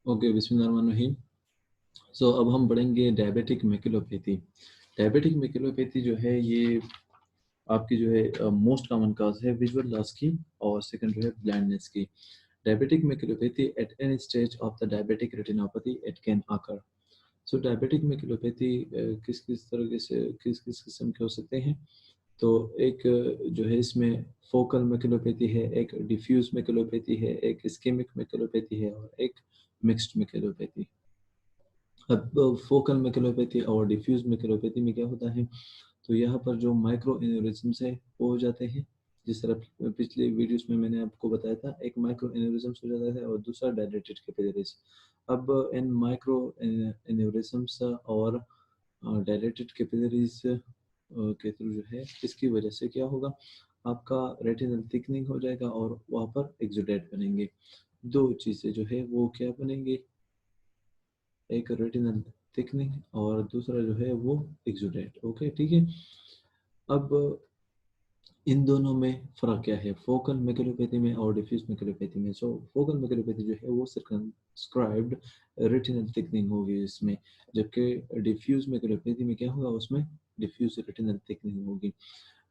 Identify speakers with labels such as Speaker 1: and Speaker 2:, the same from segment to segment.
Speaker 1: Okay, बिस्मिल्लाहिर्रहमानिर्रहीम। सो अब हम पढ़ेंगे डायबिटिक मैकुलोपैथी। डायबिटिक मैकुलोपैथी जो है ये आपकी जो है मोस्ट कॉमन कॉज है विजुअल लॉस की, और सेकंड जो है ब्लाइंडनेस की। Diabetic maculopathy at any stage of the diabetic retinopathy it can occur. So diabetic maculopathy किस किस तरह से किस किस किस्म के हो सकते हैं। तो एक जो है इसमें फोकल मैकुलोपैथी है, एक डिफ्यूज मैकुलोपैथी है, एक इस्केमिक मैकुलोपैथी है, और एक मिक्स्ड मैकुलोपैथी। अब फोकल मैकुलोपैथी और डिफ्यूज मैकुलोपैथी में क्या होता है, तो यहाँ पर जो माइक्रो एन्यूरिज्म्स है वो हो जाते हैं। जिस तरह पिछले वीडियोस में मैंने आपको बताया था, एक माइक्रो एन्यूरिज्म्स हो जाता है और दूसरा डायलेटेड कैपिलरीज। अब इन माइक्रो एन्यूरिज्म्स और डायलेटेड कैपिलरीज के थ्रू जो है इसकी वजह से क्या होगा, आपका रेटिनल थिकनिंग हो जाएगा और वहाँ पर एक्सुडेट बनेंगे। दो चीज़ें जो है वो क्या बनेंगे, एक रेटिनल थिकनिंग और दूसरा जो है वो एक्सुडेट। ओके, ठीक है। अब इन दोनों में फ़र्क क्या है, फोकल मैकुलोपैथी में और डिफ्यूज मैकुलोपैथी में। सो फोकल मैकुलोपैथी जो है वो सर्कमस्क्राइब्ड रेटिनल थिकनिंग होगी इसमें, जबकि डिफ्यूज मैकुलोपैथी में क्या होगा, उसमें डिफ्यूज रेटिनल थिकनिंग होगी।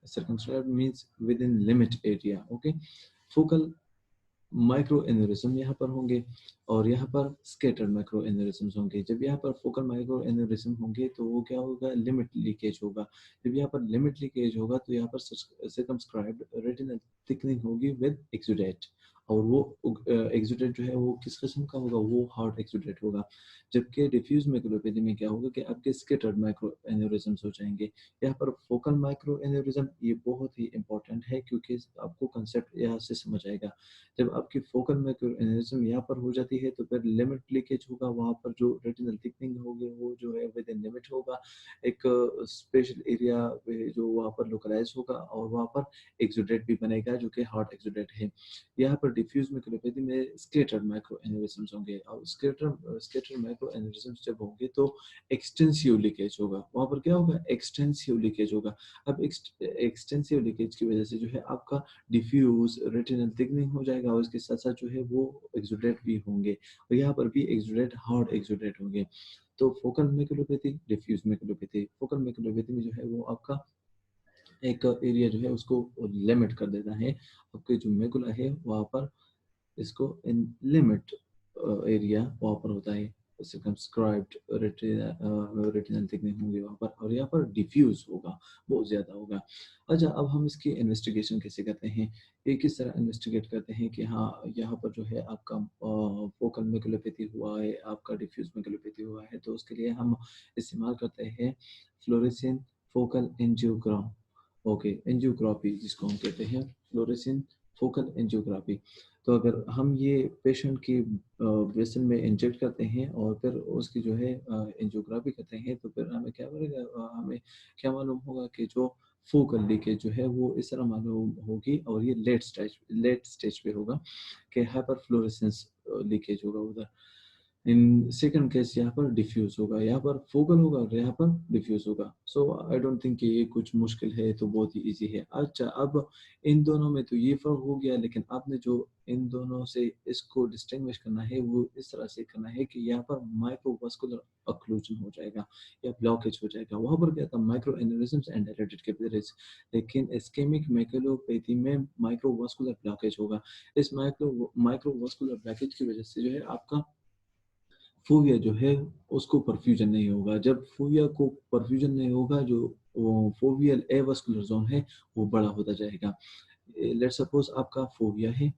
Speaker 1: Circumscribed means with in limit area. Okay, focal micro aneurysm यहाँ पर होंगे और यहाँ पर स्कैटर्ड माइक्रो एन्यूरिज्म्स होंगे। जब यहाँ पर फोकल माइक्रो एन्यूरिज्म होंगे तो वो क्या होगा, लिमिट लीकेज होगा। जब यहाँ पर लिमिट लीकेज होगा तो यहाँ पर सर्कमस्क्राइब्ड रेटिनल थिकनिंग होगी विद एक्सुडेट, और वो एक्सुडेट जो है वो किस किस्म का होगा, वो हार्ड एक्सुडेट होगा। जबकि डिफ्यूज मैकुलोपैथी में क्या होगा कि आपके स्कैटर्ड माइक्रो एन्यूरिज्म्स हो जाएंगे। यहाँ पर फोकल माइक्रो एन्यूरिज्म ये बहुत ही इंपॉर्टेंट है, क्योंकि आपको कंसेप्ट यहाँ से समझ आएगा। जब आपकी फोकल मैक्रोएनेरिज्म यहाँ पर हो जाती है तो फिर लिमिट लीकेज होगा, वहाँ पर जो रेटिनल थिकनिंग होगी वो जो है विद इन लिमिट होगा। एक स्पेशल एरिया जो वहाँ पर लोकलाइज होगा और वहाँ पर एक्सुडेट भी बनेगा जो कि हार्ट एक्सुडेट है। यहाँ पर डिफ्यूज मैकुलोपैथी में स्कैटर्ड माइक्रो एनेरिज्म्स होंगे, और स्कैटर्ड माइक्रो एनेरिज्म्स जब होंगे तो एक्सटेंसिव लीकेज होगा। वहाँ पर क्या होगा, एक्सटेंसिव लीकेज होगा। अब एक्सटेंसिव लीकेज की वजह से जो है आपका डिफ्यूज रेटिनल थिकनिंग हो जाएगा, और इसके साथ साथ जो है वो एक्सुडेट भी होंगे, और यहाँ पर भी एक्सुडेट हार्ड एक्सुडेट होंगे। तो focal maculopathy, diffuse maculopathy. Focal maculopathy में जो है वो आपका एक एरिया जो है उसको लिमिट कर देता है, आपके जो मैकुला है वहाँ पर इसको इन लिमिट एरिया वहाँ पर होता है, सर्कमस्क्राइब्ड रेटिनल थिकनिंग होंगे वहाँ पर, और यहाँ पर डिफ्यूज होगा, बहुत ज़्यादा होगा। अच्छा, अब हम इसकी इन्वेस्टिगेशन कैसे करते हैं, ये किस तरह इन्वेस्टिगेट करते हैं कि हाँ यहाँ पर जो है आपका फोकल मैकुलोपैथी हुआ है, आपका डिफ्यूज मैकुलोपैथी हुआ है, तो उसके लिए हम इस्तेमाल करते हैं fluorescent focal angiogram. Okay, angiography जिसको हम कहते हैं, फ्लोरेसेंट फोकल एंजियोग्राफी। तो अगर हम ये पेशेंट की वेसल में इंजेक्ट करते हैं और फिर उसकी जो है एंजियोग्राफी करते हैं, तो फिर हमें क्या मिलेगा, हमें क्या मालूम होगा कि जो फोकल लीकेज जो है वो इस तरह मालूम होगी, और ये लेट स्टेज पे होगा कि हाइपर फ्लोरेसेंस लीकेज होगा उधर। इन सेकंड केस यहाँ पर डिफ्यूज होगा, यहाँ पर फोकल होगा और यहाँ पर डिफ्यूज होगा। सो आई डोंट थिंक कि ये कुछ मुश्किल है, तो बहुत ही इजी है। अच्छा, अब इन दोनों में तो ये फर्क हो गया, लेकिन आपने जो इन दोनों से इसको डिस्टिंग्विश करना है वो इस तरह से करना है कि यहाँ पर माइक्रोवास्कुलर अक्लूजन हो जाएगा या ब्लॉकेज हो जाएगा। वहाँ पर क्या था, माइक्रो एनेरिज्म्स एंड डायलेटेड कैपिलरीज, लेकिन इस्केमिक मैकुलोपैथी में माइक्रोवास्कुलर ब्लॉकेज होगा। इस माइक्रोवास्कुलर ब्लॉकेज की वजह से जो है आपका फोविया जो है उसको परफ्यूजन नहीं होगा। जब फोविया को परफ्यूजन नहीं होगा, जो फोवियल एवास्कुलर जोन है वो बड़ा होता जाएगा। लेट सपोज आपका फोविया है,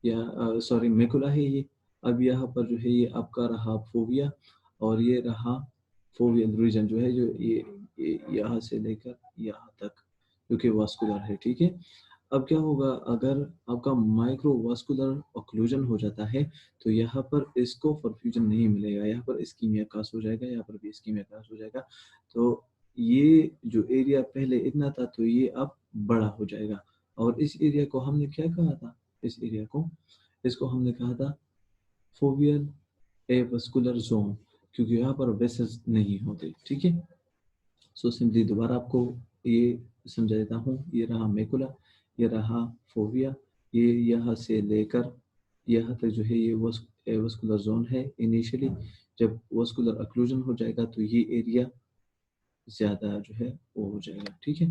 Speaker 1: या सॉरी मैकुला है ये। अब यहाँ पर जो है ये आपका रहा फोविया, और ये रहा फोवियल रीजन जो है, जो ये यहाँ से लेकर यहाँ तक, जो कि वास्कुलर है, ठीक है। अब क्या होगा, अगर आपका माइक्रोवास्कुलर ऑक्लूजन हो जाता है तो यहाँ पर इसको परफ्यूजन नहीं मिलेगा, यहाँ पर इस्कीमिया कास हो जाएगा, यहाँ पर भी इस्कीमिया कास हो जाएगा। तो ये जो एरिया पहले इतना था तो ये अब बड़ा हो जाएगा, और इस एरिया को हमने क्या कहा था, इस एरिया को, इसको हमने कहा था फोवियल एवास्कुलर जोन, क्योंकि यहाँ पर वेसल्स नहीं होते, ठीक है। सो सिंपली दोबारा आपको ये समझा देता हूँ, ये रहा मेकुला, ये रहा फोविया, ये यहाँ से लेकर यहाँ तक जो है ये वस्कुलर जोन है। इनिशियली जब वस्कुलर अक्लूजन हो जाएगा तो ये एरिया ज़्यादा जो है वो हो जाएगा, ठीक है।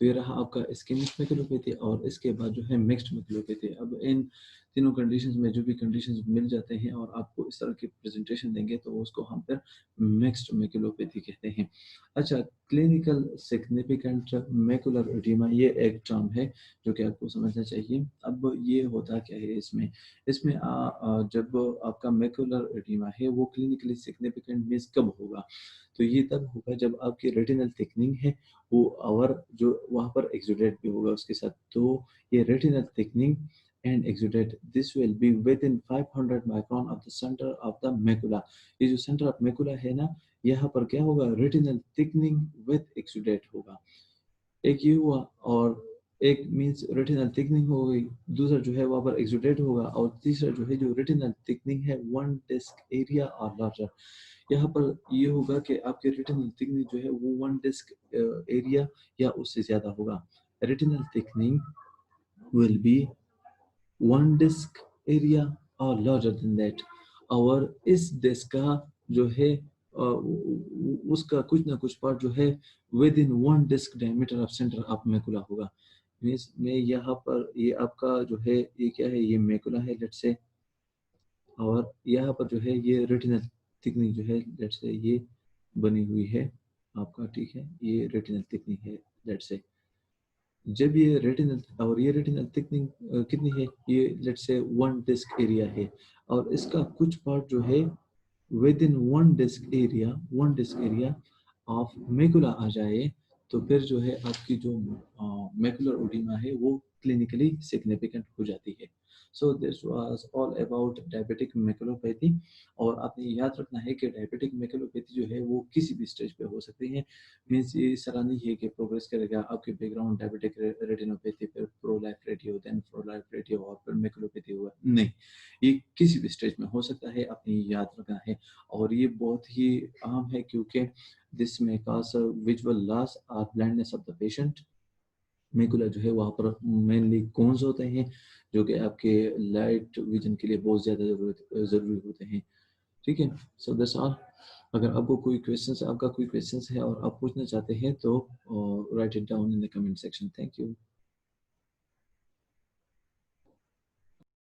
Speaker 1: तो ये रहा आपका इस्केमिक मैकुलोपैथी और इसके बाद जो है मिक्स्ड मैकुलोपैथी। अब इन तीनों कंडीशंस में जो भी कंडीशंस मिल जाते हैं और आपको इस तरह की प्रेजेंटेशन देंगे तो उसको हम फिर मिक्स्ड मैकुलोपैथी कहते हैं। अच्छा, क्लिनिकल सिग्निफिकेंट मैकुलर एडिमा ये एक टर्म है जो कि आपको समझना चाहिए। अब ये होता क्या है इसमें, जब आपका मैकुलर एडिमा है वो क्लिनिकली सिग्निफिकेंट मीन्स कब होगा, तो ये तब होगा जब आपकी रेटिनल थिकनिंग है वो और जो वहाँ पर एक्सुडेट भी होगा उसके साथ। तो ये retinal thickening and exudate this will be with in 500 micron of the centre of the macula. ये जो सेंटर ऑफ मैकुला है ना, यहाँ पर क्या होगा, रेटिनल थिकनिंग विद एक्सुडेट होगा। एक ये हुआ, और एक मींस रेटिनल थिकनिंग हो गई, दूसरा जो है वहाँ पर एक्सुडेट होगा, और तीसरा जो है जो रेटिनल थिकनिंग है वन डिस्क एरिया और लार्जर। यहाँ पर ये होगा कि आपके रेटिनल थिकनिंग जो है वो वन डिस्क एरिया या उससे ज़्यादा होगा। Retinal thickening will be one disc area और लार्जर देन दैट, और इस डिस्क का जो है उसका कुछ ना कुछ पार्ट जो है within one disc diameter of centre of macula होगा। मीन्स में यहाँ पर ये आपका जो है ये क्या है, ये मैकुला है लेट्स से, और यहाँ पर जो है ये रेटिनल थिकनिंग जो है लेट्स से ये बनी हुई है आपका, ठीक है, ये रेटिनल थिकनिंग है लेट्स से। जब ये रेटिनल और ये रेटिनल थिकनिंग कितनी है, ये let's say one disc area है, और इसका कुछ पार्ट जो है within one disc area of macula आ जाए, तो फिर जो है आपकी जो मैकुलर ओडिमा है वो क्लिनिकली सिग्निफिकेंट हो जाती है। So this was all about diabetic maculopathy. और आपने याद रखना है कि डायबिटिक मैकुलोपैथी जो है वो किसी भी स्टेज पे हो सकती है। मीन्स ये सलाह नहीं है कि प्रोग्रेस करेगा आपके बैकग्राउंड डायबिटिक रेटिनोपैथी, फिर proliferative, then proliferative और फिर मैकुलोपैथी हुआ, नहीं, ये किसी भी स्टेज में हो सकता है, अपनी याद रखना है। और ये बहुत ही अहम है क्योंकि दिस में कॉज विजुअल लॉस और blindness of the patient. Macula जो है वहाँ पर मेनली कोन्स होते हैं जो कि आपके लाइट विजन के लिए बहुत ज़्यादा ज़रूरी होते हैं, ठीक है। So that's all. अगर आपका कोई क्वेश्चन है और आप पूछना चाहते हैं तो right it down in the comment section. Thank you.